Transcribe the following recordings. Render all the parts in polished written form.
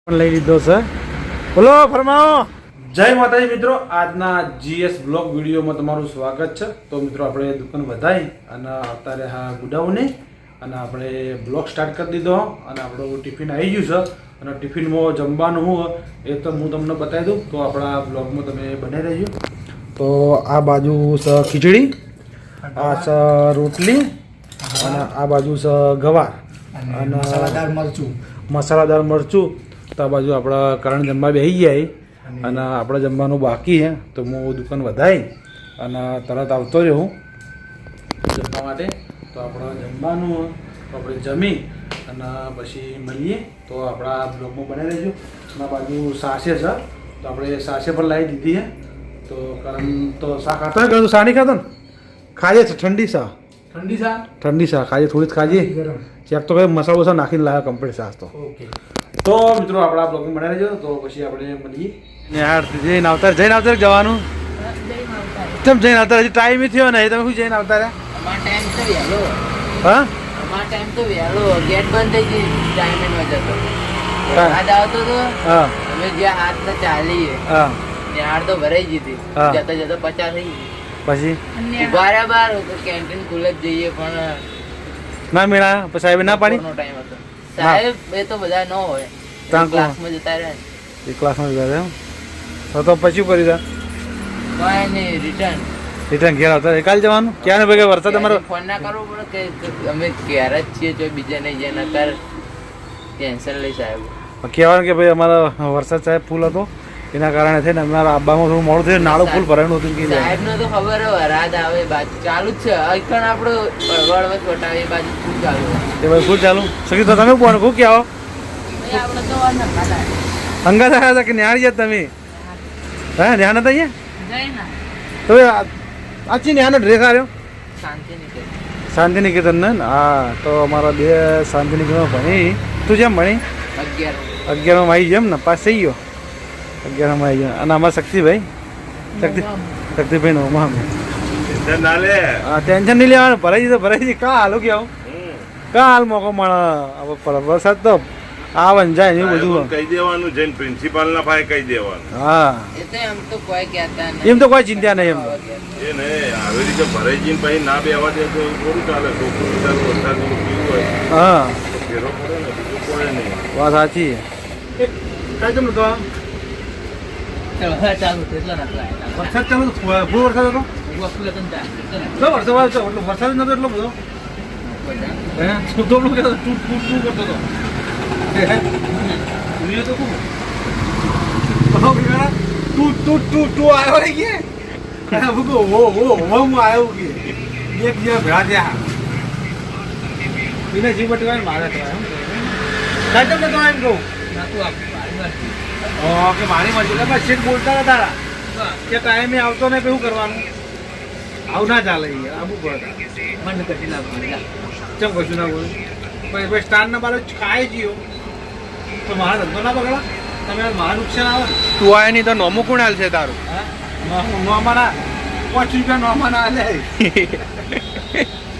લઈ લીધો છે. બોલો ફરમાવો. જય માતાજી મિત્રો, આજના જીએસ બ્લોગ વિડીયોમાં તમારું સ્વાગત છે. તો મિત્રો આપણે દુકાન વધારી અને અત્યારે હા ગુડાઉને અને આપણે બ્લોગ સ્ટાર્ટ કરી દીધો અને આપણું ટિફિન આવી ગયું છે અને ટિફિનમાં જમવાનું હું એ તો હું તમને બતાવી દઉં. તો આપણા બ્લોગમાં તમે બની રહેજો. તો આ બાજુ છે ખીચડી, આ છે રોટલી અને આ બાજુ છે ગવાર અને મસાલાદાર મરચું. તો આ બાજુ આપણા કરણ જમવા બેસી ગયા અને આપણે જમવાનું બાકી છે. તો હું દુકાન વધારી અને તરત આવતો રહ્યો હું જમવા માટે. તો આપણે જમવાનું તો આપણે જમી અને પછી મળીએ. તો આપણા બ્લોગમાં બની રહેજો. અને બાજુ સાસે છે તો આપણે સાસે પણ લાવી દીધી છે. તો કરણ તો શા ખાતો ને, કરણ શા નહીં ખાતો ને, ખાજે છે ઠંડી શા, ઠંડી શા ખાજે, થોડી જ ખાજે. ચેક તો કઈ મસાલો વસાલો નાખીને લાવ્યો કમ્પ્લીટ સાસ. તો મિત્રો આપણા બ્લોગમાં બનાવી રહેજો. તો પછી આપણે મળીએ. યાર જઈને આવતા જવાનું કેમ જઈને આવતા? હજી ટાઈમ થયો ને, તમે શું જઈને આવતા રહ્યા? હા ટાઈમ તો વહેલો, ગેટ બંધ થઈ ગઈ, ટાઈમ જતો આજ આવતો તો. હા અમે જ્યાં હાથ ને ચાલીએ હા ત્યાં તો ભરાઈ ગઈ હતી. હા. જતા જતા 50 થઈ ગઈ. પછી બરાબર કેન્ટીન ખુલે જ જઈએ પણ ના મેળા પછી સાહેબ ના પાડી. ટાઈમ હતો સાહેબ, એ તો બધા ન હોય, ત્યાં ક્લાસમાં જતા રહે. એ ક્લાસમાં ગયા તો પછી કરી દા કઈ નહીં, રિટર્ન ઘેર આવતા કાલે જવાનું. ક્યાં ને ભાઈ વરસાદ અમારો ફોન ના કરવો પડે કે અમે ઘેર જ છીએ, જો બીજા નહીં જાય નકર કેન્સલ લઈ સાહેબ. કહેવાનું કે ભાઈ અમારા વરસાદ સાહેબ ફૂલ હતો એના કારણે થઈને અમારા આબામાં થોડું મોડું થયું, નાળું ફૂલ ભરાયું હતું. સાહેબ નો તો ખબર હોય વરાદ આવે બાજુ ચાલુ જ છે. અઈકણ આપણો વળવત વટાવે એ બાજુ ફૂલ ચાલુ એ ભાઈ ફૂલ ચાલુ. સગી તો તમે કોણ ખૂબ ક્યાં આપણે તો વાર ના ખાતા હંગા થયા હતા કે ન્યાણ ગયા તમે? હા ન્યાણ હતા અહીંયા જાય ના તો આચી ન્યાનો ડ્રેસ આવ્યો શાંતિ નહીં. શાંતિ નિકેતન ને. હા તો અમારા બે શાંતિ નિકેતનમાં ભણી. તું જેમ ભણી 11માં આવી જેમ ને પાસ થઈ ગયો. 11માં આવી ગયો. અને અમારા શક્તિભાઈ શક્તિભાઈ નો હા ટેન્શન નહીં લેવાનું. ભરાઈ તો ભરાઈ કા હાલો કે આવું કા હાલ મોકો મળે. વરસાદ તો આવે ને જાય ને એવું બધું કહી દેવાનું, જઈને પ્રિન્સિપાલ ના ભાઈ કહી દેવાનું. હા એ તો એમ તો કોઈ કહેતા નહીં. એમ તો કોઈ ચિંતા નહીં. એમ એ ને આવી રીતે ભરાઈ જઈને પછી ના બેવા દે તો થોડું ચાલે. છોકરું વરસાદ પીવું હોય હા તો ફેરો પડે ને, બીજું પડે નહીં. વાત સાચી. કઈ જમલું તો ચાલો હા ચાલુ એટલા ના વરસાદ ચાલુ ફૂલ વરસાદ હતો. વસ્તુ લગન જા વરસાદ નતો એટલો બધો. તું કરતો હતો. તું આવ્યો ને કે હું આવ્યો કે એક દિવસ ભેળા થયા એને જીવ બટવાય મારે થવાય એમ તો એમ કહું કે મારી મરજી બસ શેઠ બોલતા હતા તારા કે ટાઈમે આવતો ને શું કરવાનું? આવું ના ચાલે યાર. આવું પડે મન કટી ના બોલા ચમ કશું ના બોલે. પછી સ્ટાર ના બારે ખાઈ ગયો તો મારા ધંધો ના બગડા. તમે મારા નુકસાન આવે. તું આય નહીં તો નોમું કોણ હાલ છે તારું? નોમાના 5 રૂપિયા નોમાના હાલે.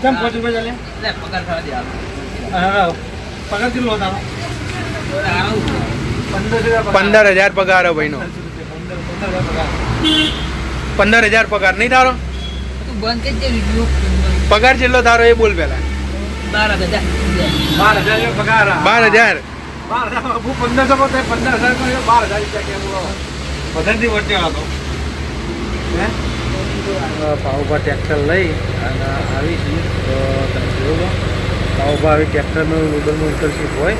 ચમ 5 રૂપિયા ચાલે? લે પગાર થવા દે હા પગાર કેટલો તારો? 15,000 પગાર હે ભાઈનો. 15,000 પગાર નહીં તારો? તું બંધ કરી દે વિડિયો. પગાર કેટલો તારો એ બોલ પેલા. 12,000 પગાર 12,000. 1500 12,000 વધારેથી વધે હતો. પાઉભા ટ્રેક્ટર લઈ અને આવી છીએ તો તમે જોયું પાઉભા આવી ટ્રેક્ટરનું લોડરનું ઇન્ટર્નશીપ હોય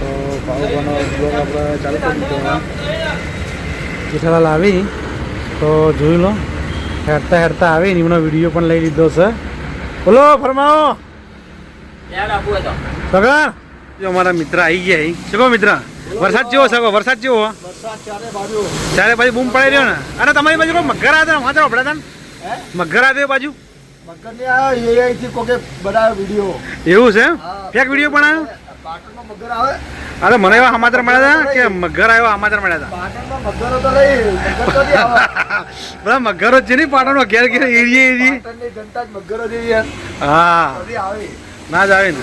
તો પાઉભાનો બ્લોગ આપણે ચાલુ કરી દીધો. જેઠાલાલ આવી તો જોઈ લો. હેરતા આવી એમનો વિડીયો પણ લઈ લીધો છે. બોલો ફરમાવો. યાર આપું હતો પગાર જો અમારા મિત્ર આવી ગયા. શકો મિત્ર વરસાદ જેવો શકો? વરસાદ જેવો ચારે બાજુ બૂમ પડાઈ રહ્યો ને. અને તમારી બાજુ કોઈ મગર આવ્યા હતા? વાંચો પડે મગર આવ્યો બાજુ એવું છે? ફેક વિડીયો બનાવ્યો? અરે મને એવા સમાચાર મળ્યા હતા કે મગર આવ્યો. સમાચાર મળ્યા હતા બધા મગરો છે ને પાટણમાં ઘેર ઘેર એરિયે. હા ના જ આવે ને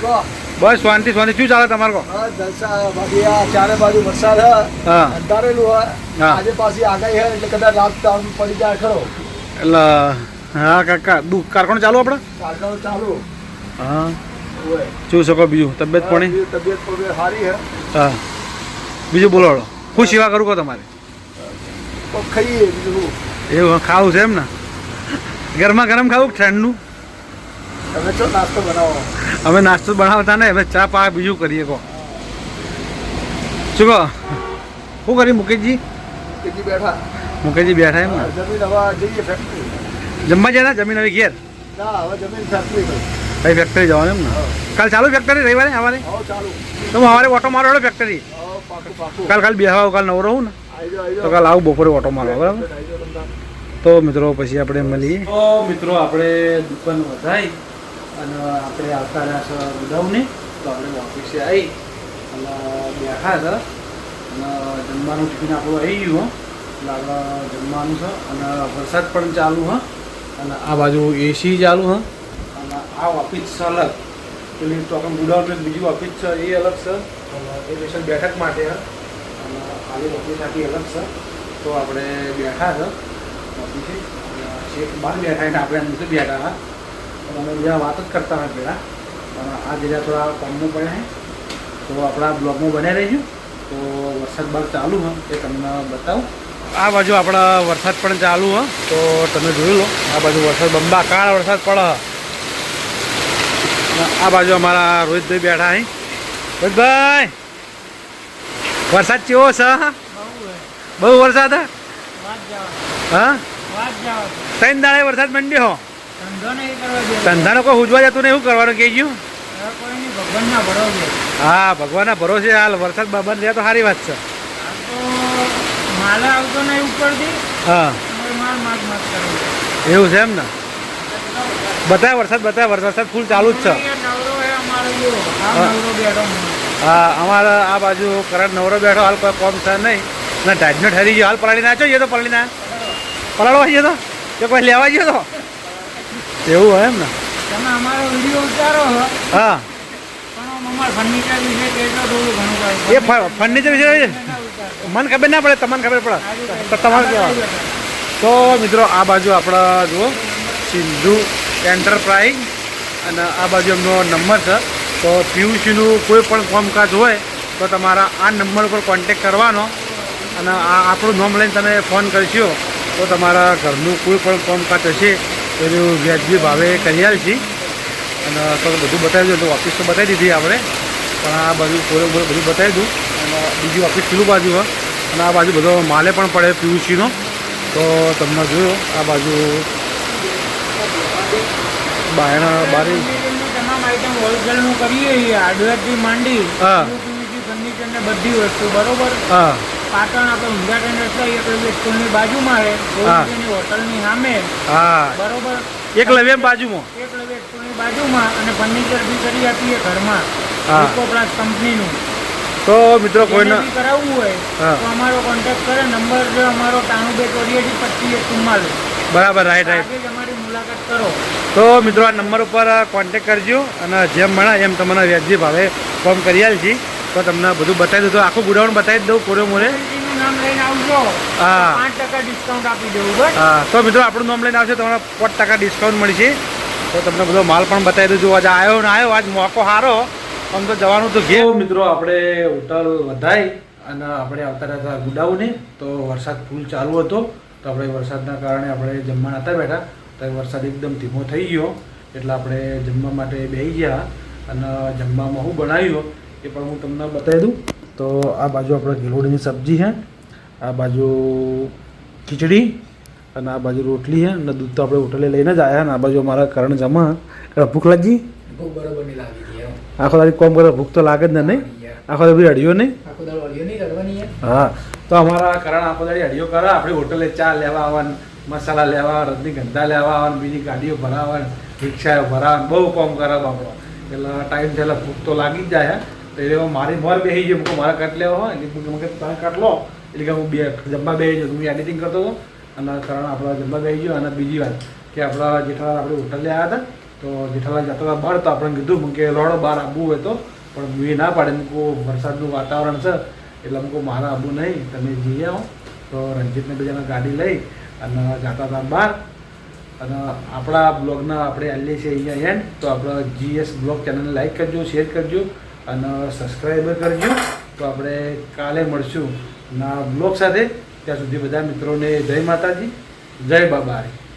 બસ શાંતિ શાંતિ. શું ચાલે તમારે કહો? બાકી આ ચારે બાજુ વરસાદ હા અંધારેલું હોય હા. આજે પાછી આગાહી હે એટલે કદાચ રાત ટાઉન પડી જાય ખરો. એટલે હા કાકા કારખાનું ચાલુ આપણે? કારખાનું ચાલુ હા હોય. શું શકો બીજું તબિયત પાણી? તબિયત પણ સારી હે. હા બીજું બોલો હળો. શું સેવા કરું કહો તમારે? તો ખાઈએ બીજું શું? એવું ખાવું છે એમ ને? ગરમા ગરમ ખાવું ઠંડનું? તમે શું નાસ્તો બનાવો? અમે નાસ્તો બનાવતા ને અમે ચા પા બીજું કરીએ કહો. શું કહો શું કરી મુકેશજી? કેટલી બેઠા મુકેશજી બેઠા એમ ને? જમીન હવે જઈએ ફેક્ટરી. જમવા જતા જમીન હવે ઘેર ના હવે જમીન ફેક્ટરી કરી. ભાઈ ફેક્ટરી જવાનું એમ ને? કાલ ચાલુ ફેક્ટરી રવિવારે અમારે? હવે ચાલુ. તો હું સવારે ઓટો મારો હેડો ફેક્ટરી. હવે પાકું પાકું. કાલ બેહવા કાલ નવરો હું ને આવી જાઓ, આવી તો જાઓ. કાલ આવું બપોરે ઓટો મારવા બરાબર. આવી જાઓ તમતાર. તો મિત્રો પછી આપણે મળીએ. તો મિત્રો આપણે દુકાન વધારી અને આપણે આવતા રહ્યા છે ગોડાઉને. તો આપણે ઓફિસે આવી અને બેઠા છે અને જમવાનું ટિફિન આપણું આવી ગયું એટલે આપણે જમવાનું છે અને વરસાદ પણ ચાલુ હ અને આ બાજુ એસી ચાલુ હ અને આ ઓફિસ છે અલગ. પેલી તો આપણે ગોડાઉન બીજી ઓફિસ છે એ અલગ છે એ સ્પેશિયલ બેઠક માટે હ અને આવી ઓફિસ આખી અલગ છે. તો આપણે બેઠા છે ઓફિસે શેઠ બહાર બેઠા એટલે આપણે અંદર બેઠા હા પણ અમે બીજા વાત જ કરતા હોય પહેલાં પણ આ જગ્યા થોડા કોમનું પડે છે તો આપણા બ્લોગમાં બન્યા રહીશું. તો વરસાદ બહાર ચાલુ હ એ તમને બતાવું. આ બાજુ આપણા વરસાદ પણ ચાલુ હ તો તમે જોઈ લો. આ બાજુ વરસાદ બંબાકાર વરસાદ પડે અને આ બાજુ અમારા રોહિતભાઈ બેઠા અહીં. રોહિતભાઈ વરસાદ કેવો છે? બહુ વરસાદ હે? હા 3 દાડે વરસાદ મંડ્યો. ધંધાનો કોઈ ઉજવા જતું ને એવું કરવાનું કહી ગયું? હા ભગવાનના ભરોસે હાલ વરસાદ બંધ રહે તો સારી વાત છે. હા એવું છે એમ ને? બતાવે વરસાદ ફૂલ ચાલુ જ છે. હા અમારા આ બાજુ કરંટ નવરો બેઠો હાલ કોઈ કોમ છે નહીં ને ઢાજનો ઠરી ગયો હાલ પલાળી ના જોઈએ તો પલાળી ના પલાળવા ગયો તો કે કોઈ લેવા ગયો તો એવું હોય એમ ને? હા એ ફર્નિચર વિશે મને ખબર ના પડે તમને ખબર પડે તો તમારે કહેવા. તો મિત્રો આ બાજુ આપણા જુઓ સિંધુ એન્ટરપ્રાઇઝ અને આ બાજુ એમનો નંબર છે. તો પીયુસીનું કોઈ પણ કામકાજ હોય તો તમારા આ નંબર ઉપર કોન્ટેક કરવાનો અને આ આપણું નામ લઈને તમે ફોન કરશો તો તમારા ઘરનું કોઈ પણ કામકાજ હશે એનું વ્યાજબી ભાવે કરી આવીશું. અને તો બધું બતાવી દઉં. તો ઓફિસ તો બતાવી દીધી આપણે પણ આ બાજુ પૂરે બધું બતાવી દઉં. અને બીજી ઓફિસ પેલું બાજુ હોય અને આ બાજુ બધો માલે પણ પડે પીયુસીનો. તો તમને જોયો આ બાજુ બાયણા બારી તમામ આઈટમ હોલસેલનું કરીએ હાર્ડવેરથી માંડી હા ફર્નિચર ને બધી વસ્તુ બરોબર. હા પાટણ આપણે ઊંઝા ટેન્ડર સ્કૂલની બાજુમાં છે ગોવિંદજીની હોટલની સામે હા બરોબર. એકલવ્ય બાજુમાં એકલવ્ય સ્કૂલની બાજુમાં અને ફર્નિચર બી કરી આપીએ ઘરમાં હા. ઇકોપ્લાસ કંપનીનું. તો મિત્રો કોઈને જેને બી કરાવવું હોય હા. તો અમારો કોન્ટેક્ટ કરે. નંબર છે અમારો 9284 બરાબર રાઈટ રાઈટ. આજે જ અમારી મુલાકાત કરો. તો મિત્રો આ નંબર ઉપર કોન્ટેક કરજો અને જેમ મળે એમ તમને વ્યાજબી ભાવે ફોન કરી આલજી. તો તમને બધું બતાવી દઉં. તો આખું ગોડાઉન બતાવી દઉં કોરે મોરે. ગોવિંદજીનું નામ લઈને આવજો હા. 5% ડિસ્કાઉન્ટ આપી દેવું બસ. હા તો મિત્રો આપણું નામ લઈને આવશે તમને 5% ડિસ્કાઉન્ટ મળશે. તો તમને બધો માલ પણ બતાવી દઉં. આજે આવ્યો ને આવ્યો આજ મોકો સારો આમ તો જવાનું તો ઘેર. મિત્રો આપણે હોટલ વધારી અને આપણે આવતા રહ્યા હતા ગોડાઉને. તો વરસાદ ફૂલ ચાલુ હતો તો આપણે વરસાદના કારણે આપણે જમવા નહોતા બેઠા. તો વરસાદ એકદમ ધીમો થઈ ગયો એટલે આપણે જમવા માટે બેસી ગયા અને જમવામાં શું બનાવ્યું એ પણ હું તમને બતાવી દઉં. તો આ બાજુ આપણે ગિલોડીની સબ્જી છે, આ બાજુ ખીચડી અને આ બાજુ રોટલી છે અને દૂધ તો આપણે હોટલે લઈને જ આવ્યા. અને આ બાજુ અમારા કરણ જમા ભૂખ લાગી ભૂખ બરોબર નહીં લાગી હતી એમ. આખો દાડી કોમ કરે ભૂખ તો લાગે જ ને નહીં? આખો દાડી અડીયો નહીં? આખો દાડો વળ્યો નહીં રડવાની એમ. હા તો અમારા કરણ આખો દાડી અડીયો કરે. આપણી હોટલે ચા લેવા આવવાનું, મસાલા લેવા આવવાનું, રજનીગંધા લેવા આવવાનું, બીજી ગાડીઓ ભરાવવાની, રિક્ષાઓ ભરાવવાનું, બહુ કોમ કરે બાપડો. એટલે ટાઈમ થયેલા ભૂખ તો લાગી જ જાય. તો એ મારી મોર બેસી ગયો. મૂકો મારા કટ લેવા હોય એટલે તમે કટ લો એટલે કે હું જમવા બેસી ગયો. હું એડિટિંગ કરતો હતો અને કરણ આપણા જમવા બેસી ગયો. અને બીજી વાત કે આપણા જેઠાલાલ આપણે હોટલે આવ્યા હતા તો જેઠાલાલ જતા હતા બહાર તો આપણે કીધું કે રોડો બહાર આવવું હોય તો પણ મેં ના પાડે મૂકું વરસાદનું વાતાવરણ છે એટલે મૂકું મારે આવવું નહીં તમે જઈ આવો તો રણજીતને બીજાને ગાડી લઈ અને જતા હતા બહાર અને આપણા બ્લોગના આપણે આવીએ છીએ અહીંયા એન્ડ તો આપણા GS બ્લોગ ચેનલને લાઈક કરજો શેર કરજો અને સબસ્ક્રાઈબર કરજો તો આપણે કાલે મળશું ના બ્લોગ સાથે ત્યાં સુધી બધા મિત્રોને જય માતાજી જય બાબારી.